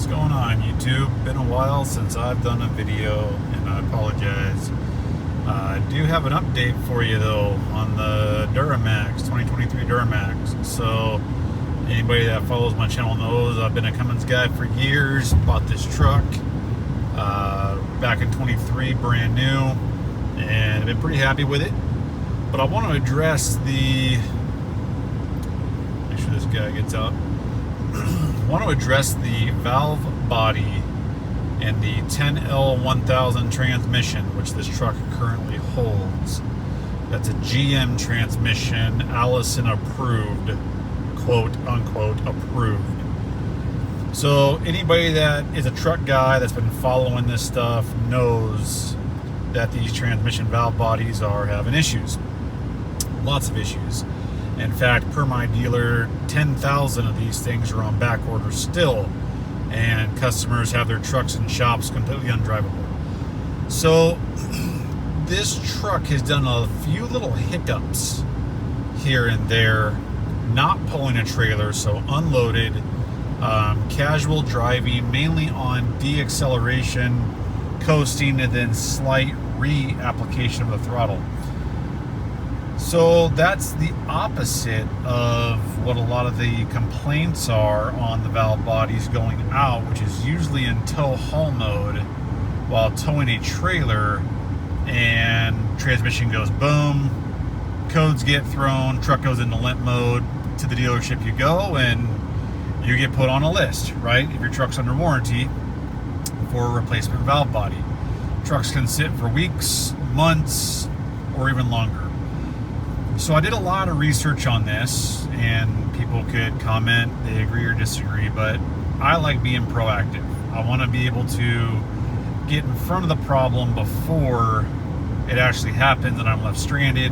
going on, YouTube? Been a while since I've done a video, and I apologize. I do have an update for you though on the Duramax, 2023 Duramax. So anybody that follows my channel knows I've been a Cummins guy for years. Bought this truck back in 23, brand new, and I've been pretty happy with it. But I want to address the, make sure this guy gets out. I want to address the valve body and the 10L1000 transmission, which this truck currently holds. That's a GM transmission, Allison approved, quote unquote approved. So anybody that is a truck guy that's been following this stuff knows that these transmission valve bodies are having issues. Lots of issues. In fact, per my dealer, 10,000 of these things are on back order still, and customers have their trucks in shops completely undrivable. So this truck has done a few little hiccups here and there, not pulling a trailer, so unloaded, casual driving, mainly on de-acceleration, coasting, and then slight re-application of the throttle. So that's the opposite of what a lot of the complaints are on the valve bodies going out, which is usually in tow haul mode while towing a trailer, and transmission goes boom, codes get thrown, truck goes into limp mode, to the dealership you go, and you get put on a list, right? If your truck's under warranty for a replacement valve body. Trucks can sit for weeks, months, or even longer. So I did a lot of research on this, and people could comment, they agree or disagree, but I like being proactive. I want to be able to get in front of the problem before it actually happens and I'm left stranded,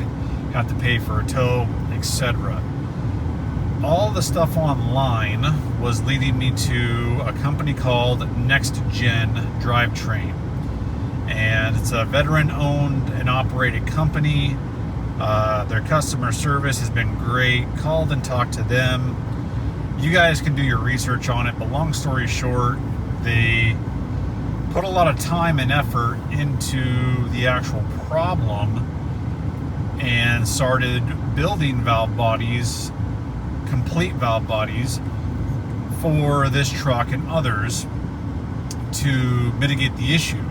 have to pay for a tow, etc. All the stuff online was leading me to a company called NextGen Drivetrain, and it's a veteran-owned and operated company. Their customer service has been great. Called and talked to them. You guys can do your research on it, but long story short, they put a lot of time and effort into the actual problem and started building valve bodies, complete valve bodies, for this truck and others to mitigate the issue.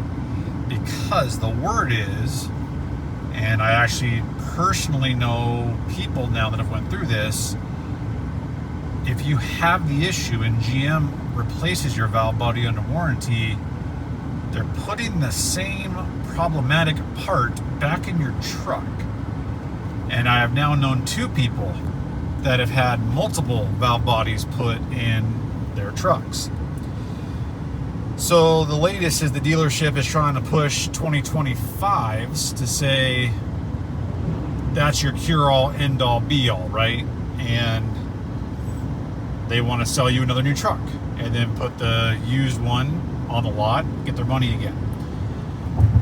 Because the word is, and I actually personally know people now that have went through this, if you have the issue and GM replaces your valve body under warranty, they're putting the same problematic part back in your truck. And I have now known two people that have had multiple valve bodies put in their trucks. So the latest is the dealership is trying to push 2025s to say that's your cure-all, end-all, be-all, right? And they want to sell you another new truck and then put the used one on the lot, get their money again.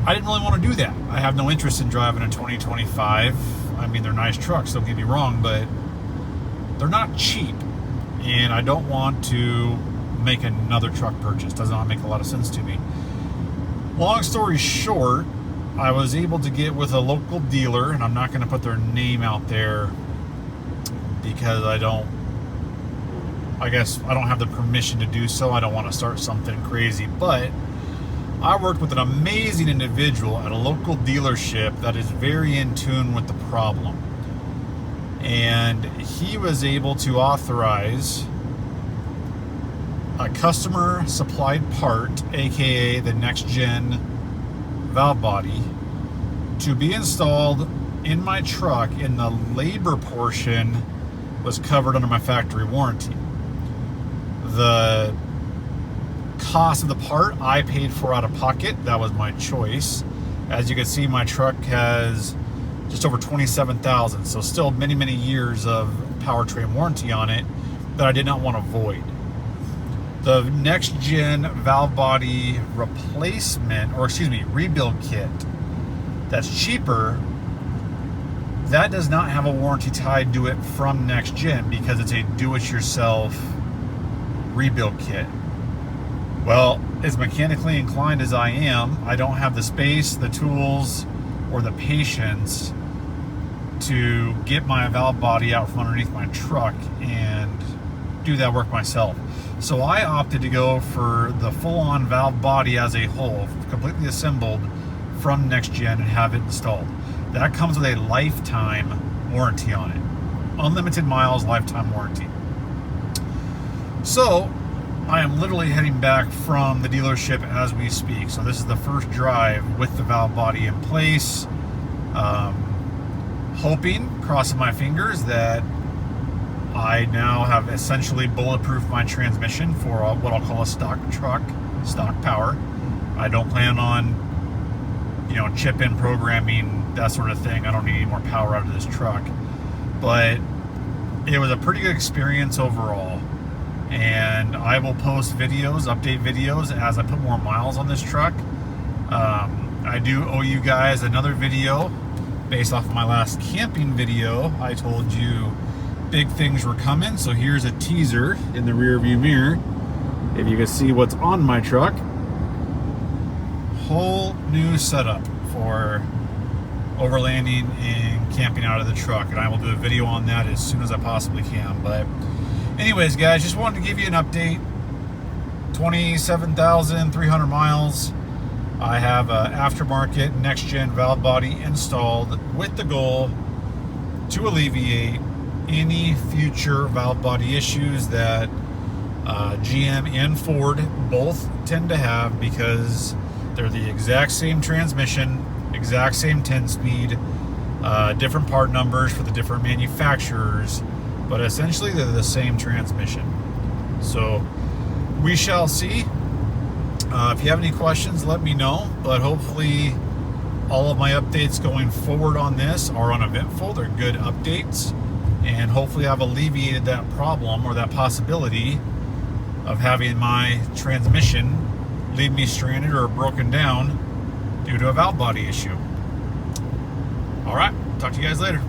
I didn't really want to do that. I have no interest in driving a 2025. I mean, they're nice trucks, don't get me wrong, but they're not cheap, and I don't want to make another truck purchase. Does not make a lot of sense to me. Long story short, I was able to get with a local dealer, and I'm not going to put their name out there because I guess I don't have the permission to do so. I don't want to start something crazy, but I worked with an amazing individual at a local dealership that is very in tune with the problem. And he was able to authorize a customer supplied part, aka the NextGen valve body, to be installed in my truck, and the labor portion was covered under my factory warranty. The cost of the part I paid for out of pocket. That was my choice. As you can see, my truck has just over 27,000, so still many, many years of powertrain warranty on it that I did not want to void. The NextGen valve body replacement, or excuse me, rebuild kit that's cheaper, that does not have a warranty tied to it from NextGen because it's a do-it-yourself rebuild kit. Well, as mechanically inclined as I am, I don't have the space, the tools, or the patience to get my valve body out from underneath my truck and do that work myself. So I opted to go for the full-on valve body as a whole, completely assembled from NextGen, and have it installed. That comes with a lifetime warranty on it. Unlimited miles, lifetime warranty. So I am literally heading back from the dealership as we speak. So this is the first drive with the valve body in place. Hoping, crossing my fingers, that I now have essentially bulletproofed my transmission for what I'll call a stock truck, stock power. I don't plan on, chip-in programming, that sort of thing. I don't need any more power out of this truck. But it was a pretty good experience overall. And I will post videos, update videos as I put more miles on this truck. I do owe you guys another video based off of my last camping video. I told you big things were coming, so here's a teaser in the rear view mirror. If you can see what's on my truck, whole new setup for overlanding and camping out of the truck, and I will do a video on that as soon as I possibly can. But anyways, guys, just wanted to give you an update. 27,300 miles. I have an aftermarket NextGen valve body installed with the goal to alleviate any future valve body issues that GM and Ford both tend to have, because they're the exact same transmission, exact same 10-speed, different part numbers for the different manufacturers, but essentially they're the same transmission. So we shall see. If you have any questions, let me know, but hopefully all of my updates going forward on this are uneventful. They're good updates, and hopefully I've alleviated that problem or that possibility of having my transmission leave me stranded or broken down due to a valve body issue. All right, talk to you guys later.